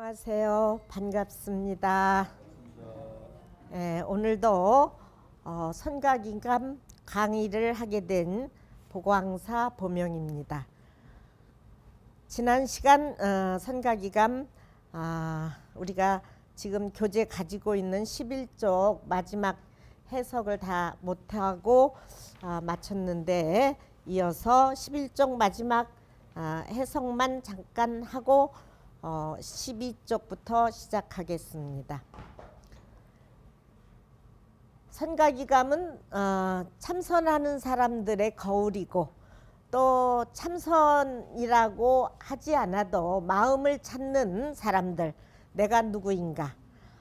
안녕하세요. 반갑습니다. 오늘도 선각인감 강의를 하게 된 보광사 보명입니다. 지난 시간 선각인감 우리가 지금 교재 가지고 있는 11쪽 마지막 해석을 다 못하고 마쳤는데, 이어서 11쪽 마지막 해석만 잠깐 하고 12쪽부터 시작하겠습니다. 선각인감은 참선하는 사람들의 거울이고, 또 참선이라고 하지 않아도 마음을 찾는 사람들, 내가 누구인가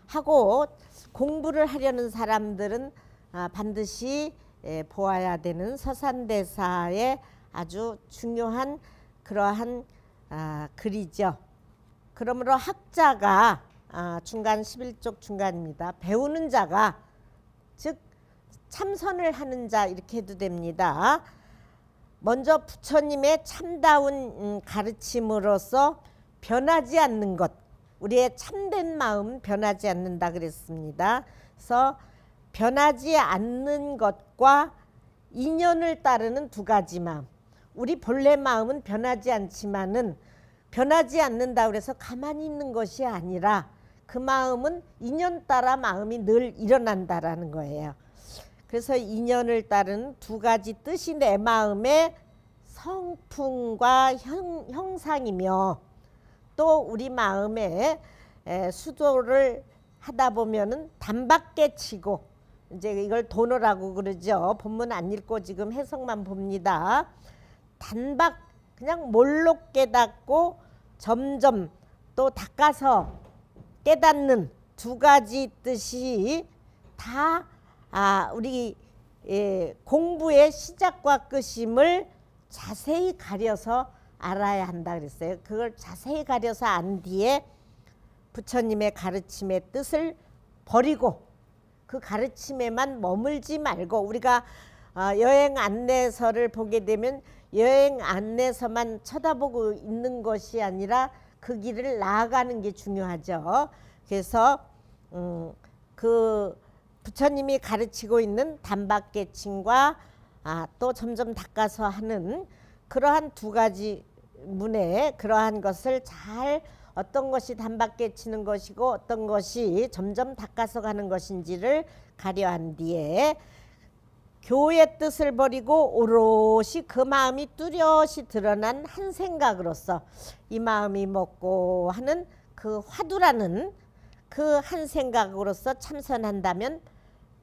하고 공부를 하려는 사람들은 반드시 보아야 되는 서산대사의 아주 중요한 그러한 글이죠. 그러므로 학자가 중간 11쪽 중간입니다. 배우는 자가, 즉 참선을 하는 자, 이렇게 해도 됩니다. 먼저 부처님의 참다운 가르침으로서 변하지 않는 것, 우리의 참된 마음 변하지 않는다 그랬습니다. 그래서 변하지 않는 것과 인연을 따르는 두 가지 마음, 우리 본래 마음은 변하지 않지만은 변하지 않는다 그래서 가만히 있는 것이 아니라 그 마음은 인연 따라 마음이 늘 일어난다라는 거예요. 그래서 인연을 따른 두 가지 뜻이 내 마음의 성품과 형상이며, 또 우리 마음에 수도를 하다 보면은 단박깨치고, 이제 이걸 도노라고 그러죠. 본문 안 읽고 지금 해석만 봅니다. 단박, 그냥 몰록 깨닫고 점점 또 닦아서 깨닫는 두 가지 뜻이 다 우리 공부의 시작과 끝임을 자세히 가려서 알아야 한다 그랬어요. 그걸 자세히 가려서 안 뒤에 부처님의 가르침의 뜻을 버리고 그 가르침에만 머물지 말고, 우리가 여행 안내서를 보게 되면 여행 안내서만 쳐다보고 있는 것이 아니라 그 길을 나아가는 게 중요하죠. 그래서 그 부처님이 가르치고 있는 단박깨침과 또 점점 닦아서 하는 그러한 두 가지 문에, 그러한 것을 잘, 어떤 것이 단박깨치는 것이고 어떤 것이 점점 닦아서 가는 것인지를 가려한 뒤에 교의 뜻을 버리고 오롯이 그 마음이 뚜렷이 드러난 한 생각으로서 이 마음이 먹고 하는 그 화두라는 그 한 생각으로서 참선한다면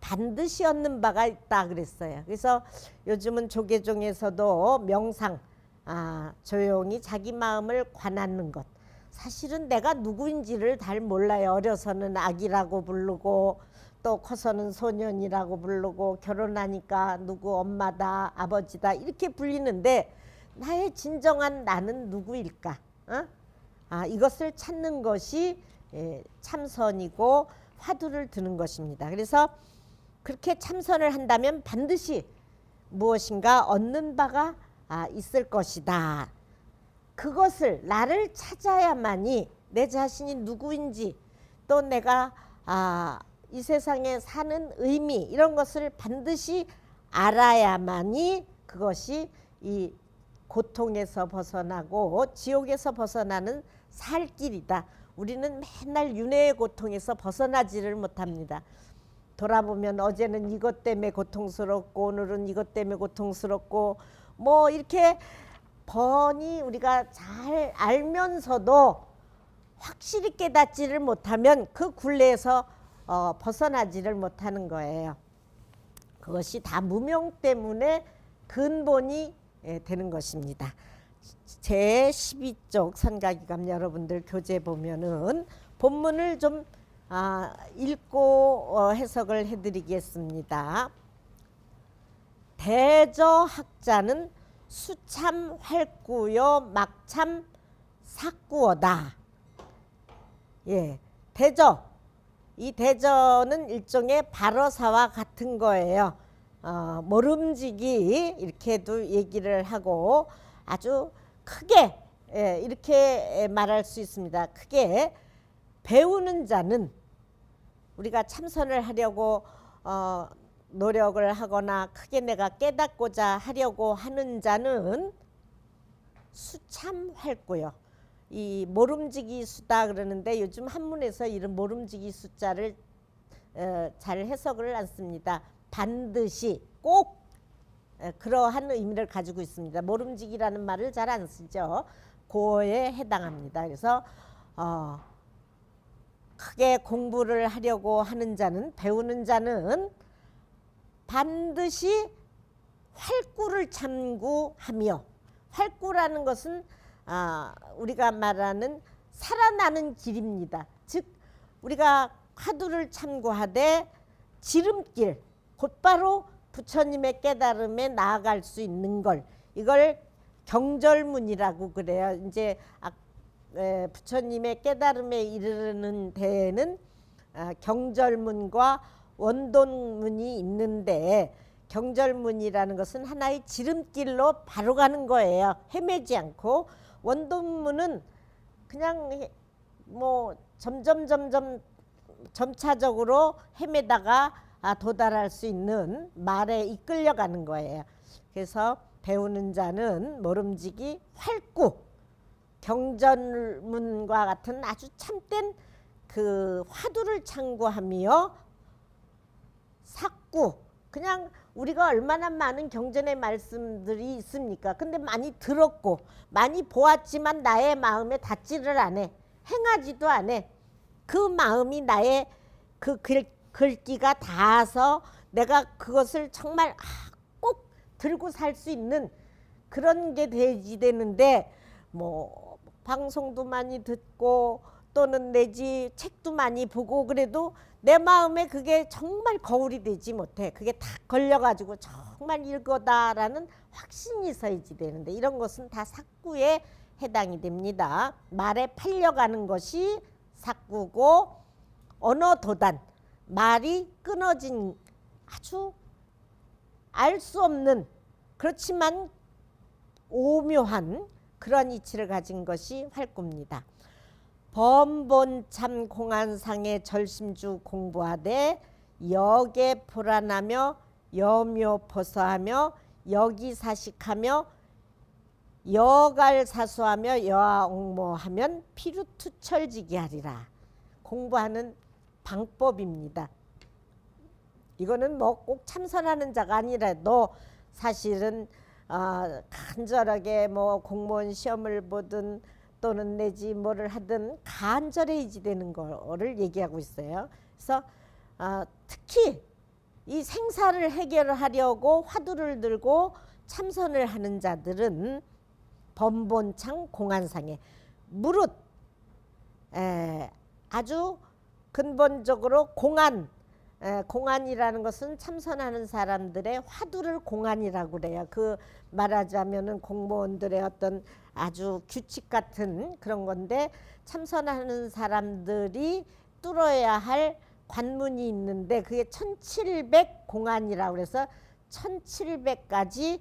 반드시 얻는 바가 있다 그랬어요. 그래서 요즘은 조계종에서도 명상, 조용히 자기 마음을 관하는 것, 사실은 내가 누구인지를 잘 몰라요. 어려서는 아기라고 부르고 또 커서는 소년이라고 부르고 결혼하니까 누구 엄마다 아버지다 이렇게 불리는데, 나의 진정한 나는 누구일까? 이것을 찾는 것이 참선이고 화두를 드는 것입니다. 그래서 그렇게 참선을 한다면 반드시 무엇인가 얻는 바가 있을 것이다. 그것을, 나를 찾아야만이 내 자신이 누구인지, 또 내가 이 세상에 사는 의미, 이런 것을 반드시 알아야만이 그것이 이 고통에서 벗어나고 지옥에서 벗어나는 살 길이다. 우리는 맨날 윤회의 고통에서 벗어나지를 못합니다. 돌아보면 어제는 이것 때문에 고통스럽고 오늘은 이것 때문에 고통스럽고, 뭐 이렇게 번이 우리가 잘 알면서도 확실히 깨닫지를 못하면 그 굴레에서 벗어나지를 못하는 거예요. 그것이 다 무명 때문에 근본이 되는 것입니다. 제 12쪽 선각인감 여러분들 교재 보면은 본문을 좀 읽고 해석을 해드리겠습니다. 대저학자는 수참 활구요 막참 삭구어다. 대저, 이 대저는 일종의 발어사와 같은 거예요. 모름지기 이렇게도 얘기를 하고 아주 크게 이렇게 말할 수 있습니다. 크게 배우는 자는 우리가 참선을 하려고 노력을 하거나 크게 내가 깨닫고자 하려고 하는 자는 수참활구요. 이 모름지기 수다 그러는데 요즘 한문에서 이런 모름지기 수자를 잘 해석을 안 씁니다. 반드시 꼭 그러한 의미를 가지고 있습니다. 모름지기라는 말을 잘 안 쓰죠. 그거에 해당합니다. 그래서 크게 공부를 하려고 하는 자는, 배우는 자는 반드시 활구를 참구하며, 활구라는 것은 우리가 말하는 살아나는 길입니다. 즉 우리가 화두를 참고하되 지름길, 곧바로 부처님의 깨달음에 나아갈 수 있는 걸, 이걸 경절문이라고 그래요. 이제 부처님의 깨달음에 이르는 데에는 경절문과 원돈문이 있는데, 경절문이라는 것은 하나의 지름길로 바로 가는 거예요. 헤매지 않고. 원돈문은 그냥 뭐 점점 점차적으로 헤매다가 도달할 수 있는 말에 이끌려가는 거예요. 그래서 배우는 자는 모름지기 활구, 경전문과 같은 아주 참된 그 화두를 참고하며 삭구, 그냥 우리가 얼마나 많은 경전의 말씀들이 있습니까? 근데 많이 들었고 많이 보았지만 나의 마음에 닿지를 않아. 행하지도 않아. 그 마음이 나의 그 글귀가 닿아서 내가 그것을 정말 꼭 들고 살 수 있는 그런 게 되는데, 뭐 방송도 많이 듣고 또는 내지 책도 많이 보고 그래도 내 마음에 그게 정말 거울이 되지 못해. 그게 다 걸려가지고 정말 이거다라는 확신이 서야지 되는데, 이런 것은 다 삭구에 해당이 됩니다. 말에 팔려가는 것이 삭구고, 언어 도단, 말이 끊어진 아주 알 수 없는 그렇지만 오묘한 그런 이치를 가진 것이 활구입니다. 범본참 공안상의 절심주 공부하되 역에 불안하며 여묘포서하며 여기사식하며 여갈사수하며 여아옥모하면 피루투철지기 하리라. 공부하는 방법입니다. 이거는 뭐 꼭 참선하는 자가 아니라도 사실은 간절하게 뭐 공무원 시험을 보든 또는 내지 뭐를 하든 간절해야지 되는 거를 얘기하고 있어요. 그래서 특히 이 생사를 해결하려고 화두를 들고 참선을 하는 자들은 범본창 공안상에 무릇 아주 근본적으로 공안이라는 것은 참선하는 사람들의 화두를 공안이라고 그래요. 그 말하자면은 공무원들의 어떤 아주 규칙 같은 그런 건데, 참선하는 사람들이 뚫어야 할 관문이 있는데 그게 1700 공안이라고 그래서 1700가지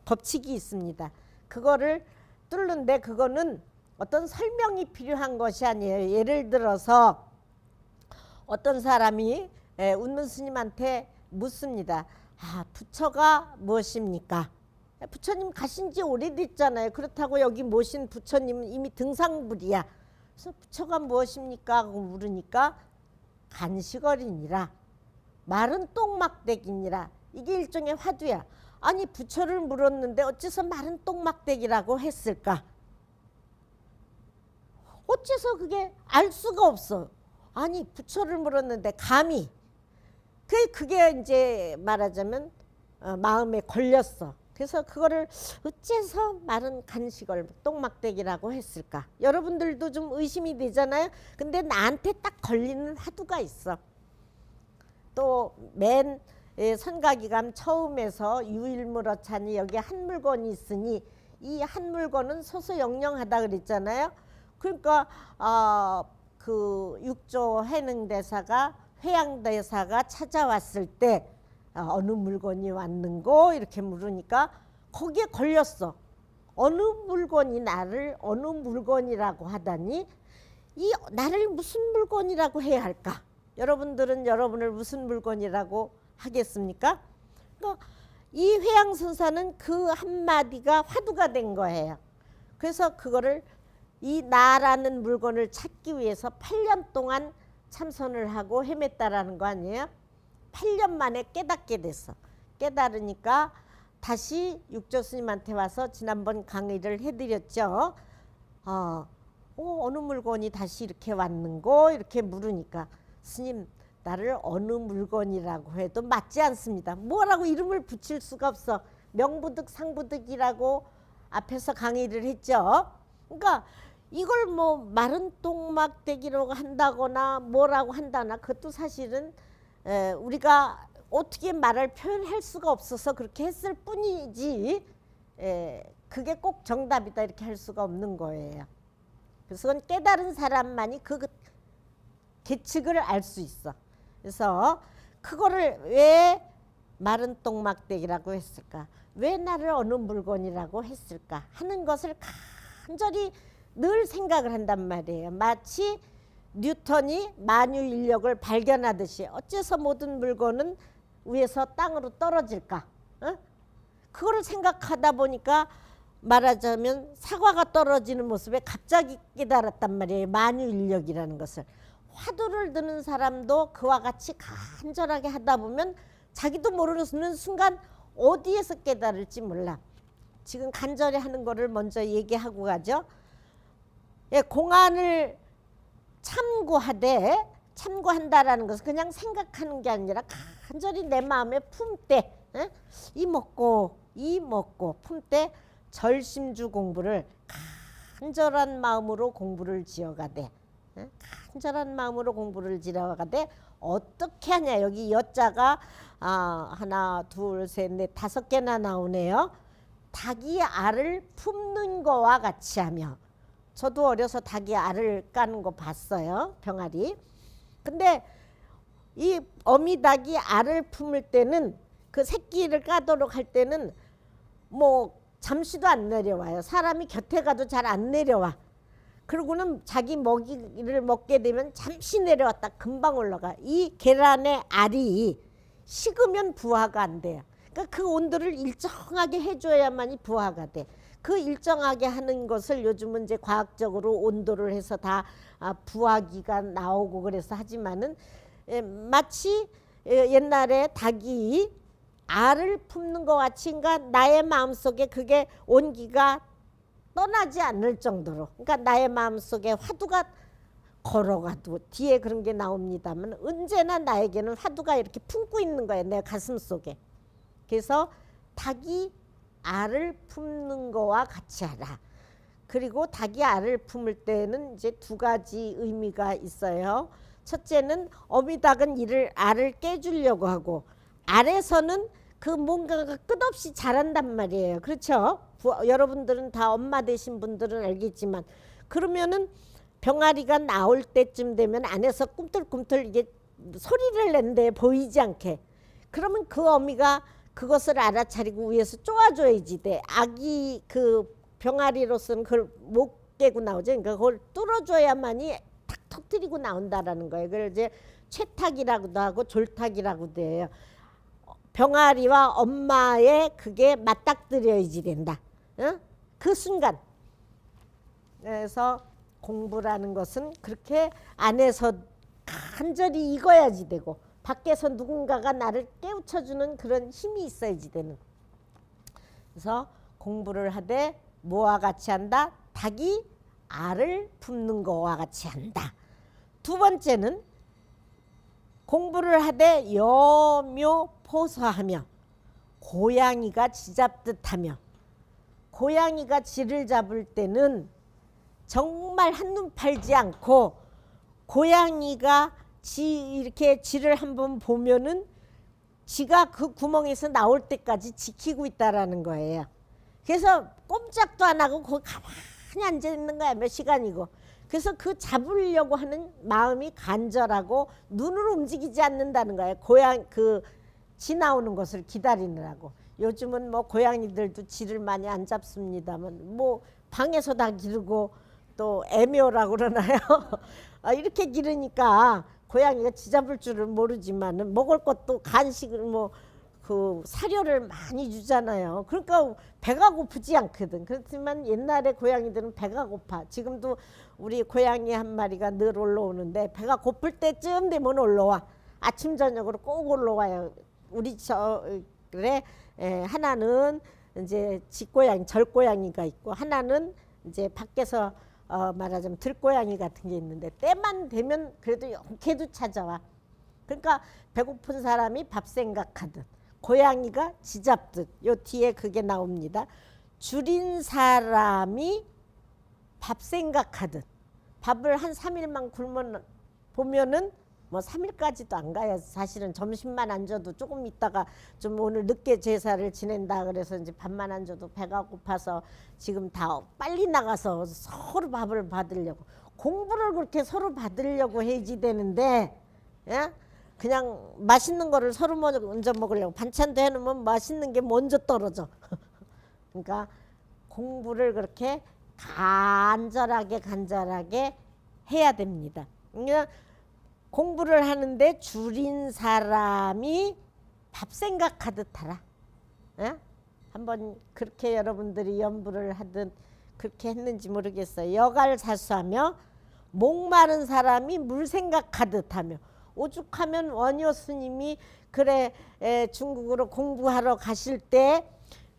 법칙이 있습니다. 그거를 뚫는데 그거는 어떤 설명이 필요한 것이 아니에요. 예를 들어서 어떤 사람이 운문 스님한테 묻습니다. 부처가 무엇입니까? 부처님 가신 지 오래됐잖아요. 그렇다고 여기 모신 부처님은 이미 등상불이야. 그래서 부처가 무엇입니까? 하고 물으니까 간식어리니라, 마른 똥막대기니라. 이게 일종의 화두야. 아니 부처를 물었는데 어째서 마른 똥막대기라고 했을까? 어째서 그게 알 수가 없어. 아니 부처를 물었는데 감히 그게 이제 말하자면 마음에 걸렸어. 그래서 그거를 어째서 마른 간식을 똥막대기라고 했을까? 여러분들도 좀 의심이 되잖아요. 근데 나한테 딱 걸리는 화두가 있어. 또 맨 선가기감 처음에서 유일물어찬이 여기 한 물건이 있으니 이 한 물건은 소소영령하다 그랬잖아요. 그러니까 그 육조 해능대사가 회양대사가 찾아왔을 때 어느 물건이 왔는고 이렇게 물으니까 거기에 걸렸어. 어느 물건이 나를 어느 물건이라고 하다니 이 나를 무슨 물건이라고 해야 할까? 여러분들은 여러분을 무슨 물건이라고 하겠습니까? 그러니까 이 회양선사는 그 한마디가 화두가 된 거예요. 그래서 그거를 이 나라는 물건을 찾기 위해서 8년 동안 참선을 하고 헤맸다라는 거 아니에요? 8년 만에 깨닫게 됐어. 깨달으니까 다시 육조 스님한테 와서 지난번 강의를 해드렸죠. 어느 물건이 다시 이렇게 왔는고 이렇게 물으니까 스님 나를 어느 물건이라고 해도 맞지 않습니다. 뭐라고 이름을 붙일 수가 없어. 명부득 상부득이라고 앞에서 강의를 했죠. 그러니까 이걸 뭐 마른 똥막대기라고 한다거나 뭐라고 한다나 그것도 사실은 우리가 어떻게 말할 표현할 수가 없어서 그렇게 했을 뿐이지 그게 꼭 정답이다 이렇게 할 수가 없는 거예요. 그래서 그건 깨달은 사람만이 그 계측을 알 수 있어. 그래서 그거를 왜 마른 똥막대기라고 했을까? 왜 나를 어느 물건이라고 했을까? 하는 것을 간절히 늘 생각을 한단 말이에요. 마치 뉴턴이 만유인력을 발견하듯이 어째서 모든 물건은 위에서 땅으로 떨어질까? 그거를 생각하다 보니까 말하자면 사과가 떨어지는 모습에 갑자기 깨달았단 말이에요. 만유인력이라는 것을. 화두를 드는 사람도 그와 같이 간절하게 하다 보면 자기도 모르는 순간 어디에서 깨달을지 몰라. 지금 간절히 하는 거를 먼저 얘기하고 가죠. 공안을 참고한다라는 것은 그냥 생각하는 게 아니라 간절히 내 마음에 품되 이 먹고 품되 절심주 공부를 간절한 마음으로 공부를 지어가되 간절한 마음으로 공부를 지어가되 어떻게 하냐. 여기 여자가 하나 둘 셋 넷 5개나 나오네요. 닭이 알을 품는 거와 같이 하며. 저도 어려서 닭이 알을 까는 거 봤어요. 병아리. 근데 이 어미닭이 알을 품을 때는 그 새끼를 까도록 할 때는 뭐 잠시도 안 내려와요. 사람이 곁에 가도 잘 안 내려와. 그러고는 자기 먹이를 먹게 되면 잠시 내려왔다 금방 올라가. 이 계란의 알이 식으면 부화가 안 돼요. 그러니까 그 온도를 일정하게 해줘야만이 부화가 돼. 그 일정하게 하는 것을 요즘은 이제 과학적으로 온도를 해서 다 부화기가 나오고 그래서 하지만은 마치 옛날에 닭이 알을 품는 것 같이 그러니까 나의 마음속에 그게 온기가 떠나지 않을 정도로 그러니까 나의 마음속에 화두가 걸어가도 뒤에 그런 게 나옵니다만 언제나 나에게는 화두가 이렇게 품고 있는 거예요. 내 가슴 속에. 그래서 닭이 알을 품는 거와 같이 하라. 그리고 닭이 알을 품을 때는 이제 2가지 의미가 있어요. 첫째는 어미닭은 알을 깨주려고 하고 알에서는 그 뭔가가 끝없이 자란단 말이에요. 그렇죠? 여러분들은 다 엄마 되신 분들은 알겠지만 그러면은 병아리가 나올 때쯤 되면 안에서 꿈틀꿈틀 이게 소리를 낸대 보이지 않게. 그러면 그 어미가 그것을 알아차리고 위에서 쪼아줘야지 돼. 아기 그 병아리로서는 그걸 못 깨고 나오죠. 그러니까 그걸 뚫어줘야만이 탁 터뜨리고 나온다라는 거예요. 그걸 이제 채탁이라고도 하고 졸탁이라고도 해요. 병아리와 엄마의 그게 맞닥뜨려야지 된다. 그 순간. 그래서 공부라는 것은 그렇게 안에서 간절히 익어야지 되고 밖에서 누군가가 나를 깨우쳐주는 그런 힘이 있어야지 되는. 그래서 공부를 하되 뭐와 같이 한다? 닭이 알을 품는 거와 같이 한다. 2번째는 공부를 하되 여묘포서하며 고양이가 쥐잡듯 하며. 고양이가 쥐를 잡을 때는 정말 한눈 팔지 않고 고양이가 이렇게 쥐를 한번 보면은 쥐가 그 구멍에서 나올 때까지 지키고 있다라는 거예요. 그래서 꼼짝도 안 하고 거기 가만히 앉아 있는 거야. 몇 시간이고. 그래서 그 잡으려고 하는 마음이 간절하고 눈으로 움직이지 않는다는 거예요. 그 쥐 나오는 것을 기다리느라고. 요즘은 뭐 고양이들도 쥐를 많이 안 잡습니다만 뭐 방에서 다 기르고 또 애묘라고 그러나요? 이렇게 기르니까 고양이가 쥐잡을 줄을 모르지만은 먹을 것도 간식을 뭐 그 사료를 많이 주잖아요. 그러니까 배가 고프지 않거든. 그렇지만 옛날에 고양이들은 배가 고파. 지금도 우리 고양이 한 마리가 늘 올라오는데 배가 고플 때쯤 되면 올라와. 아침 저녁으로 꼭 올라와요. 우리 그래 하나는 이제 집고양이 절고양이가 있고 하나는 이제 밖에서 말하자면 들고양이 같은 게 있는데 때만 되면 그래도 용케도 찾아와. 그러니까 배고픈 사람이 밥 생각하듯 고양이가 쥐잡듯 요 뒤에 그게 나옵니다. 줄인 사람이 밥 생각하듯 밥을 한 3일만 굶어 보면은 뭐 3일까지도 안 가요. 사실은 점심만 안 줘도 조금 있다가 좀 오늘 늦게 제사를 지낸다 그래서 이제 밥만 안 줘도 배가 고파서 지금 다 빨리 나가서 서로 밥을 받으려고 공부를 그렇게 서로 받으려고 해야지 되는데 예? 그냥 맛있는 거를 서로 먼저 먹으려고 반찬도 해놓으면 맛있는 게 먼저 떨어져. 그러니까 공부를 그렇게 간절하게 해야 됩니다. 그러니까 공부를 하는데 줄인 사람이 밥 생각하듯 하라. 예? 한번 그렇게 여러분들이 연부를 하든 그렇게 했는지 모르겠어요. 여갈사수하며 목마른 사람이 물 생각하듯 하며 오죽하면 원효 스님이 그래 중국으로 공부하러 가실 때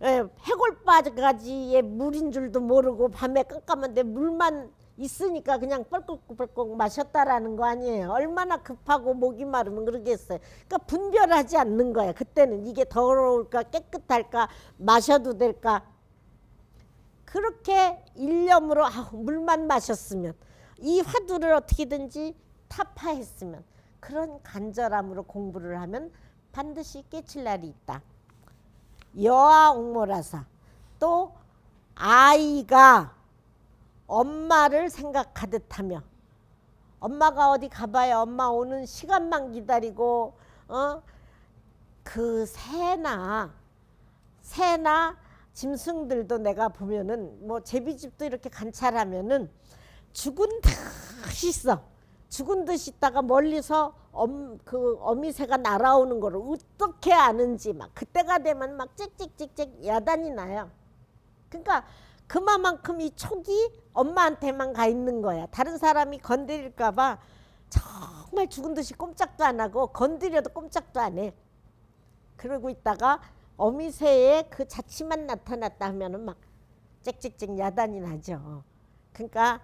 해골바가지에 물인 줄도 모르고 밤에 깜깜한데 물만 있으니까 그냥 뻘꺽뻘꺽 마셨다라는 거 아니에요. 얼마나 급하고 목이 마르면 그러겠어요. 그러니까 분별하지 않는 거야. 그때는 이게 더러울까 깨끗할까 마셔도 될까 그렇게 일념으로 물만 마셨으면 이 화두를 어떻게든지 타파했으면 그런 간절함으로 공부를 하면 반드시 깨칠 날이 있다. 여아 옥모라사 또 아이가 엄마를 생각하듯 하며 엄마가 어디 가봐야 엄마 오는 시간만 기다리고 그 새나 짐승들도 내가 보면은 뭐 제비집도 이렇게 관찰하면은 죽은 듯이 있어. 죽은 듯이 있다가 멀리서 그 어미새가 날아오는 거를 어떻게 아는지 막 그때가 되면 막 찍찍찍찍 야단이 나요. 그러니까 그만큼 이 촉이 엄마한테만 가 있는 거야. 다른 사람이 건드릴까 봐 정말 죽은 듯이 꼼짝도 안 하고 건드려도 꼼짝도 안 해. 그러고 있다가 어미새의 그 자취만 나타났다 하면은 막 찍찍찍 야단이 나죠. 그러니까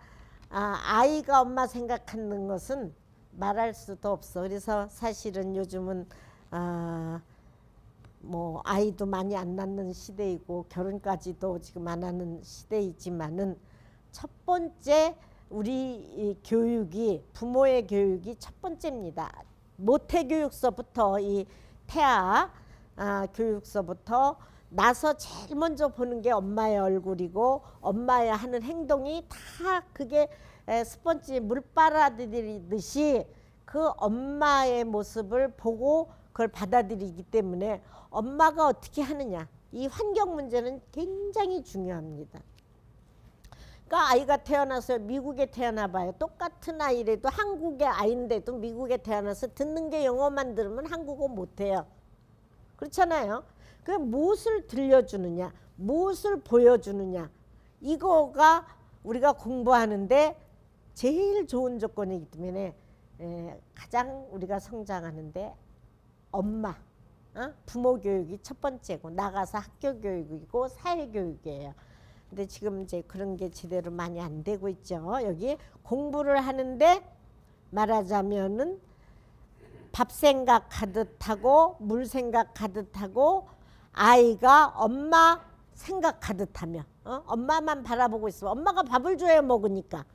아이가 엄마 생각하는 것은 말할 수도 없어. 그래서 사실은 요즘은 뭐 아이도 많이 안 낳는 시대이고 결혼까지도 지금 안 하는 시대이지만은 첫 번째 우리 이 교육이 부모의 교육이 첫 번째입니다. 모태교육서부터 이 태아 교육서부터 나서 제일 먼저 보는 게 엄마의 얼굴이고 엄마의 하는 행동이 다 그게 스펀지 물 빨아들이듯이 그 엄마의 모습을 보고 그걸 받아들이기 때문에 엄마가 어떻게 하느냐 이 환경 문제는 굉장히 중요합니다. 그러니까 아이가 태어나서 미국에 태어나 봐요. 똑같은 아이래도 한국의 아이인데도 미국에 태어나서 듣는 게 영어만 들으면 한국어 못해요. 그렇잖아요. 그 무엇을 들려주느냐 무엇을 보여주느냐 이거가 우리가 공부하는데 제일 좋은 조건이기 때문에 가장 우리가 성장하는데 엄마 부모 교육이 첫 번째고 나가서 학교 교육이고 사회 교육이에요. 근데 지금 이제 그런 게 제대로 많이 안 되고 있죠. 여기 공부를 하는데 말하자면은 밥 생각하듯 하고 물 생각하듯 하고 아이가 엄마 생각하듯 하며 엄마만 바라보고 있으면 엄마가 밥을 줘야 먹으니까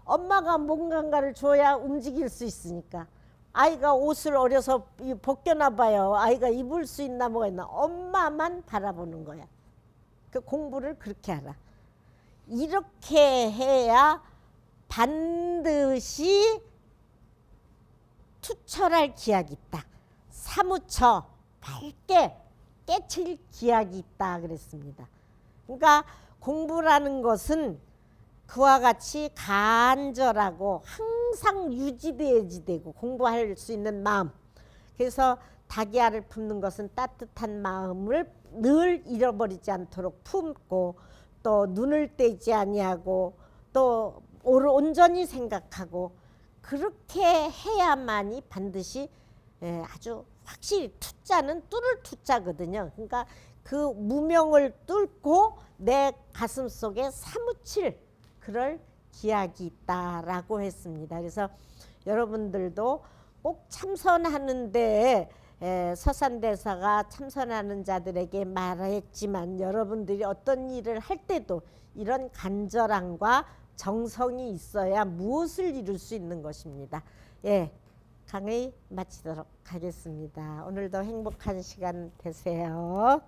엄마가 뭔가를 줘야 움직일 수 있으니까 아이가 옷을 어려서 벗겨나 봐요. 아이가 입을 수 있나 뭐가 있나 엄마만 바라보는 거야. 그 공부를 그렇게 하라. 이렇게 해야 반드시 투철할 기약이 있다. 사무처 밝게 깨칠 기약이 있다 그랬습니다. 그러니까 공부라는 것은 그와 같이 간절하고 항상 유지돼야지 되고 공부할 수 있는 마음. 그래서 닭이알을 품는 것은 따뜻한 마음을 늘 잃어버리지 않도록 품고 또 눈을 떼지 아니하고 또 온전히 생각하고 그렇게 해야만이 반드시 아주 확실히 투자는 뚫을 투자거든요. 그러니까 그 무명을 뚫고 내 가슴 속에 사무칠 그럴 기약이 있다라고 했습니다. 그래서 여러분들도 꼭 참선하는데 서산대사가 참선하는 자들에게 말했지만 여러분들이 어떤 일을 할 때도 이런 간절함과 정성이 있어야 무엇을 이룰 수 있는 것입니다. 예, 강의 마치도록 하겠습니다. 오늘도 행복한 시간 되세요.